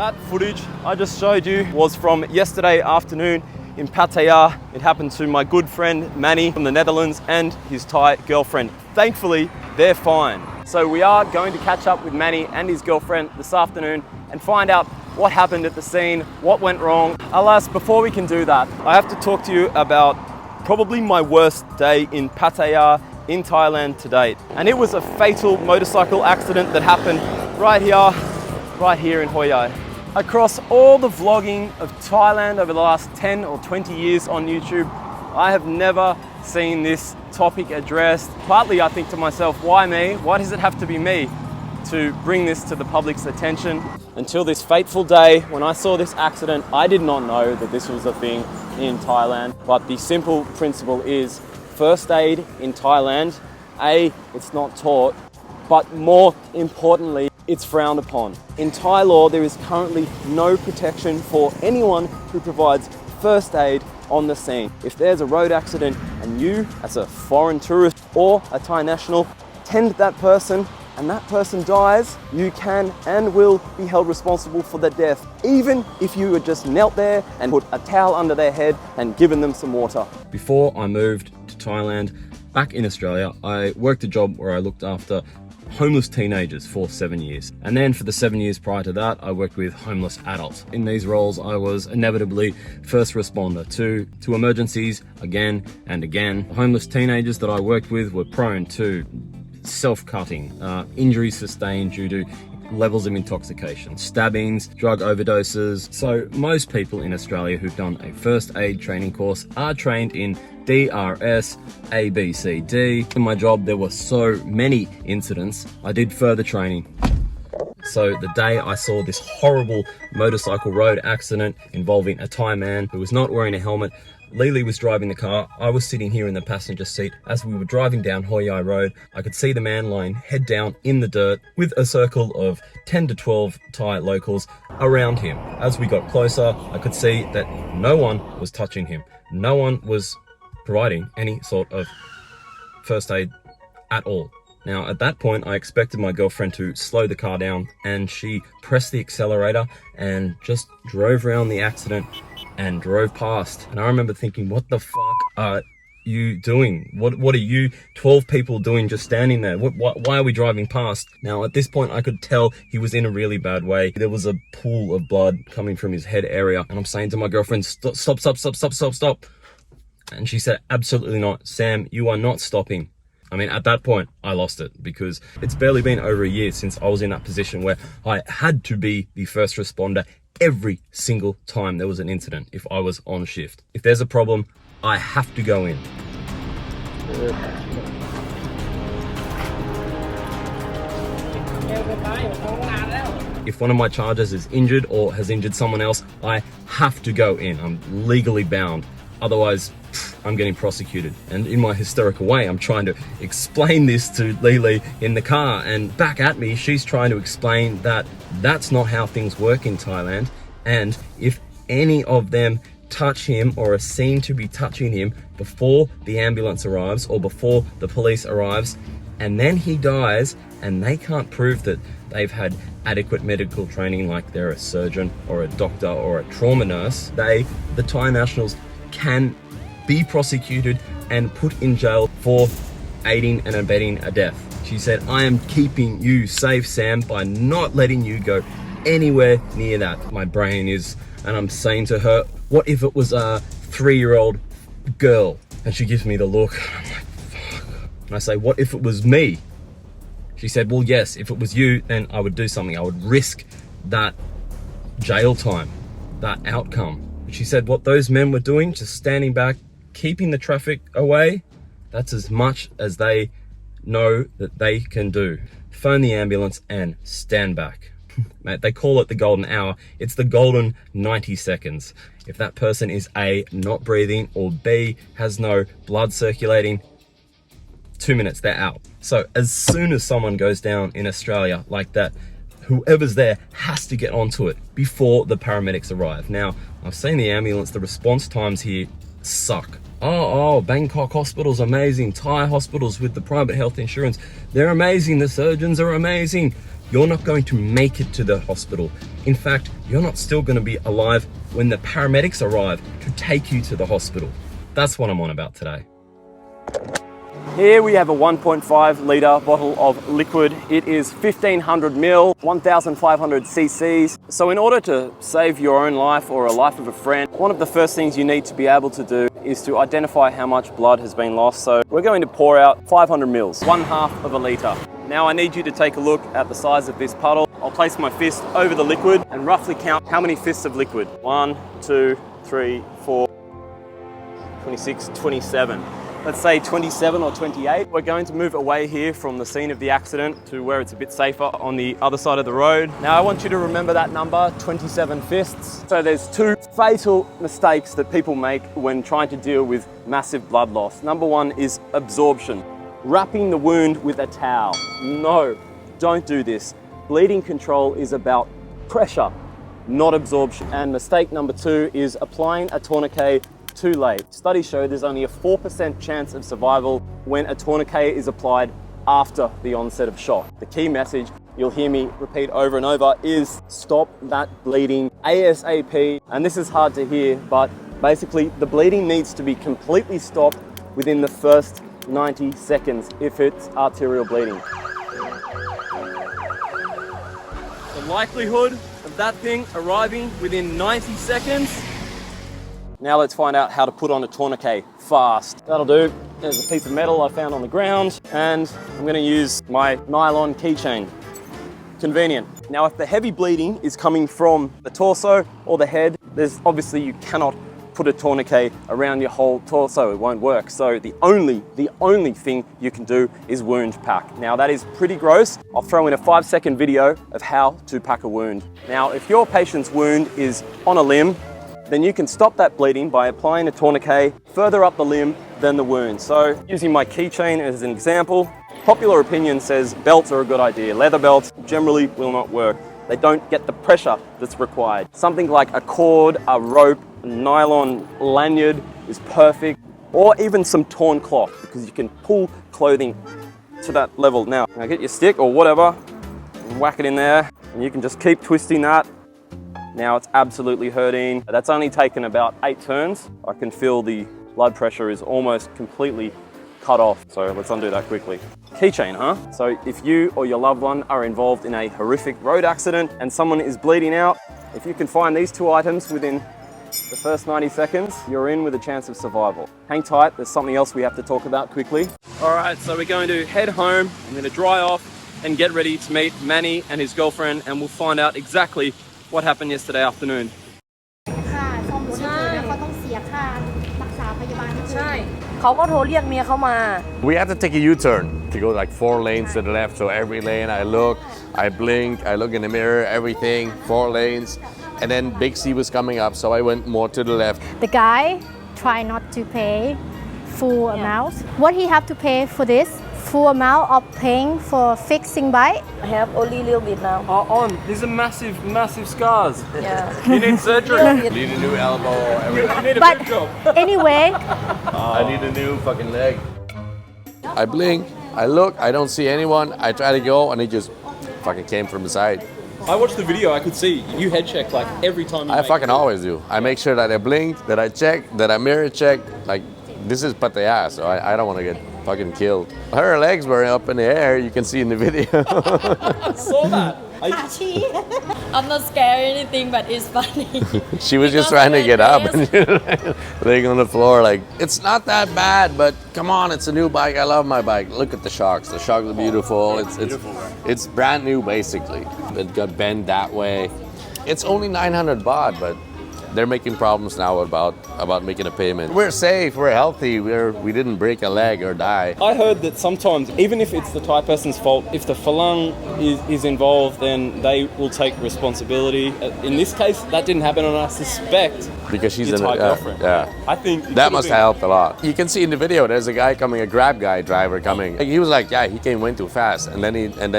That footage I just showed you was from yesterday afternoon in Pattaya. It happened to my good friend Manny from the Netherlands and his Thai girlfriend. Thankfully, they're fine. So we are going to catch up with Manny and his girlfriend this afternoon and find out what happened at the scene, what went wrong. Alas, before we can do that, I have to talk to you about probably my worst day in Pattaya in Thailand to date. And it was a fatal motorcycle accident that happened right here in Hoi Ai. Across all the vlogging of Thailand over the last 10 or 20 years on YouTube, I have never seen this topic addressed. Partly I think to myself, why me? Why does it have to be me to bring this to the public's attention? Until this fateful day when I saw this accident, I did not know that this was a thing in Thailand. But the simple principle is first aid in Thailand, it's not taught, but more importantly, it's frowned upon. In Thai law, there is currently no protection for anyone who provides first aid on the scene. If there's a road accident and you, as a foreign tourist or a Thai national, tend that person and that person dies, you can and will be held responsible for the death, even if you had just knelt there and put a towel under their head and given them some water. Before I moved to Thailand, back in Australia, I worked a job where I looked after homeless teenagers for 7 years. And then for the 7 years prior to that, I worked with homeless adults. In these roles, I was inevitably first responder to emergencies again and again. The homeless teenagers that I worked with were prone to self-cutting, injuries sustained due to levels of intoxication, stabbings, drug overdoses. So most people in Australia who've done a first aid training course are trained in DRS, ABCD. In my job, there were so many incidents, I did further training. So the day I saw this horrible motorcycle road accident involving a Thai man who was not wearing a helmet, Lele was driving the car, I was sitting here in the passenger seat. As we were driving down Hoi Ai Road, I could see the man lying head down in the dirt with a circle of 10 to 12 Thai locals around him. As we got closer, I could see that no one was touching him. No one was providing any sort of first aid at all. Now, at that point, I expected my girlfriend to slow the car down, and she pressed the accelerator and just drove around the accident and drove past. And I remember thinking, what the fuck are you doing? What are you 12 people doing just standing there? Why are we driving past? Now, at this point, I could tell he was in a really bad way. There was a pool of blood coming from his head area. And I'm saying to my girlfriend, stop. And she said, absolutely not. Sam, you are not stopping. I mean, at that point, I lost it, because it's barely been over a year since I was in that position where I had to be the first responder every single time there was an incident if I was on shift. If there's a problem, I have to go in. If one of my charges is injured or has injured someone else, I have to go in. I'm legally bound. Otherwise, I'm getting prosecuted. And in my hysterical way, I'm trying to explain this to Lele in the car, and back at me, she's trying to explain that that's not how things work in Thailand. And if any of them touch him or are seen to be touching him before the ambulance arrives or before the police arrives, and then he dies and they can't prove that they've had adequate medical training, like they're a surgeon or a doctor or a trauma nurse, the Thai nationals can be prosecuted and put in jail for aiding and abetting a death. She said, I am keeping you safe, Sam, by not letting you go anywhere near that. My brain is, and I'm saying to her, what if it was a 3-year-old girl? And she gives me the look. I'm like, fuck. And I say, what if it was me? She said, well, yes, if it was you, then I would do something. I would risk that jail time, that outcome. She said what those men were doing, just standing back, keeping the traffic away, that's as much as they know that they can do. Phone the ambulance and stand back. Mate, they call it the golden hour. It's the golden 90 seconds. If that person is A, not breathing, or B, has no blood circulating, 2 minutes, they're out. So as soon as someone goes down in Australia like that, whoever's there has to get onto it before the paramedics arrive. Now, I've seen the ambulance, the response times here suck. Oh, Bangkok hospital's amazing. Thai hospitals with the private health insurance, they're amazing. The surgeons are amazing. you're not going to make it to the hospital. In fact, you're not still going to be alive when the paramedics arrive to take you to the hospital. That's what I'm on about today. Here we have a 1.5 litre bottle of liquid. It is 1500 ml, 1500 cc's. So in order to save your own life or a life of a friend, one of the first things you need to be able to do is to identify how much blood has been lost. So we're going to pour out 500 mils, 1/2 of a litre. Now I need you to take a look at the size of this puddle. I'll place my fist over the liquid and roughly count how many fists of liquid. 1, 2, 3, 4, 26, 27. Let's say 27 or 28. We're going to move away here from the scene of the accident to where it's a bit safer on the other side of the road. Now I want you to remember that number, 27 fists. So there's 2 fatal mistakes that people make when trying to deal with massive blood loss. Number 1 is absorption. Wrapping the wound with a towel. No, don't do this. Bleeding control is about pressure, not absorption. And mistake number 2 is applying a tourniquet too late. Studies show there's only a 4% chance of survival when a tourniquet is applied after the onset of shock. The key message you'll hear me repeat over and over is stop that bleeding ASAP. And this is hard to hear, but basically the bleeding needs to be completely stopped within the first 90 seconds if it's arterial bleeding. The likelihood of that thing arriving within 90 seconds. Now let's find out how to put on a tourniquet fast. That'll do. There's a piece of metal I found on the ground and I'm gonna use my nylon keychain. Convenient. Now if the heavy bleeding is coming from the torso or the head, there's obviously you cannot put a tourniquet around your whole torso, it won't work. So the only thing you can do is wound pack. Now that is pretty gross. I'll throw in a 5-second video of how to pack a wound. Now if your patient's wound is on a limb, then you can stop that bleeding by applying a tourniquet further up the limb than the wound. So using my keychain as an example, popular opinion says belts are a good idea. Leather belts generally will not work. They don't get the pressure that's required. Something like a cord, a rope, a nylon lanyard is perfect, or even some torn cloth because you can pull clothing to that level. Now get your stick or whatever, and whack it in there, and you can just keep twisting that. Now it's absolutely hurting. That's only taken about 8 turns. I can feel the blood pressure is almost completely cut off. So let's undo that quickly. Keychain, huh? So if you or your loved one are involved in a horrific road accident and someone is bleeding out, if you can find these 2 items within the first 90 seconds, you're in with a chance of survival. Hang tight, there's something else we have to talk about quickly. All right, so we're going to head home. I'm gonna dry off and get ready to meet Manny and his girlfriend, and we'll find out exactly what happened yesterday afternoon. We had to take a U-turn to go like 4 lanes to the left. So every lane I look, I blink, I look in the mirror, everything, 4 lanes. And then Big C was coming up, so I went more to the left. The guy tried not to pay full amount. What he have to pay for this? Full amount of paying for fixing bike? I have only a little bit now. These are massive scars. Yeah. You need surgery. I need a new elbow, everything. You need a But big job. anyway, I need a new fucking leg. I blink, I look, I don't see anyone. I try to go and he just fucking came from the side. I watched the video, I could see you head check like every time you I fucking always do. I make sure that I blink, that I check, that I mirror check. Like, this is Pattaya, so I don't want to get fucking killed. Her legs were up in the air, you can see in the video. I saw that. I'm not scared or anything, but it's funny. She was just trying to get up and laying on the floor like, it's not that bad, but come on, it's a new bike. I love my bike. Look at the shocks. The shocks are beautiful. It's brand new basically. It got bent that way. It's only 900 baht, but they're making problems now about making a payment. We're safe, we're healthy, we didn't break a leg or die. I heard that sometimes, even if it's the Thai person's fault, if the Falang is involved, then they will take responsibility. In this case, that didn't happen, and I suspect because she's your Thai girlfriend. Yeah. I think that must have helped a lot. You can see in the video, there's a guy coming, a Grab guy driver coming. He was like, yeah, he came way too fast, and then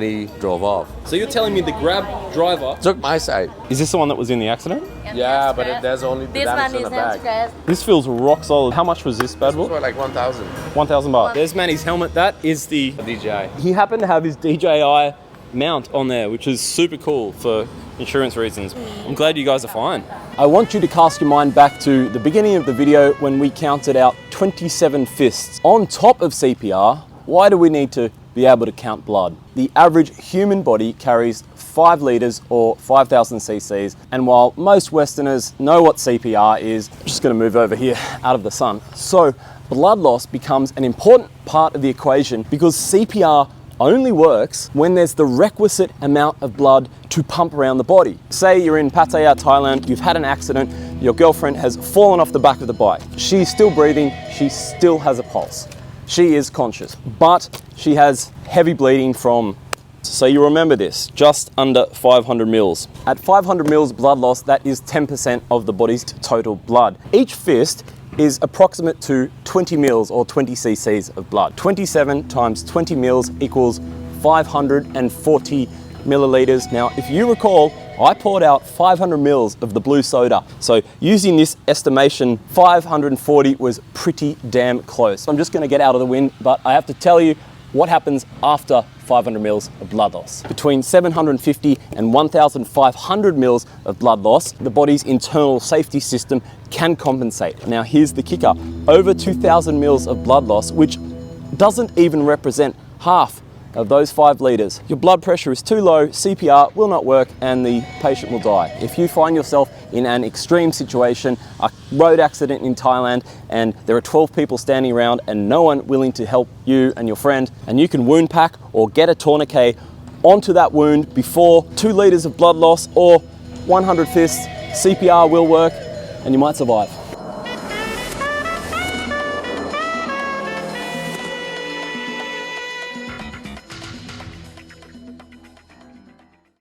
he drove off. So you're telling me the Grab driver took my side? Is this the one that was in the accident? Yeah, but there's only the this damage one on is the not back. scratched. This feels rock solid. How much was this bad boy? For like 1,000. 1,000 baht. There's Manny's helmet. That is the DJI. He happened to have his DJI mount on there, which is super cool for insurance reasons. I'm glad you guys are fine. I want you to cast your mind back to the beginning of the video when we counted out 27 fists. On top of CPR, why do we need to be able to count blood? The average human body carries 5 litres or 5,000 cc's, and while most Westerners know what CPR is, I'm just going to move over here out of the sun. So blood loss becomes an important part of the equation because CPR only works when there's the requisite amount of blood to pump around the body. Say you're in Pattaya, Thailand, you've had an accident, your girlfriend has fallen off the back of the bike. She's still breathing, she still has a pulse. She is conscious, but she has heavy bleeding from, so you remember this, just under 500 mils. At 500 mils blood loss, that is 10% of the body's total blood. Each fist is approximate to 20 mils or 20 cc's of blood. 27 times 20 mils equals 540 milliliters. Now, if you recall, I poured out 500 mils of the blue soda. So using this estimation, 540 was pretty damn close. I'm just gonna get out of the wind, but I have to tell you what happens after 500 mils of blood loss. Between 750 and 1,500 mils of blood loss, the body's internal safety system can compensate. Now here's the kicker. Over 2,000 mils of blood loss, which doesn't even represent half of those 5 litres. Your blood pressure is too low, CPR will not work, and the patient will die. If you find yourself in an extreme situation, a road accident in Thailand, and there are 12 people standing around and no one willing to help you and your friend, and you can wound pack or get a tourniquet onto that wound before 2 litres of blood loss or 100 fists, CPR will work and you might survive.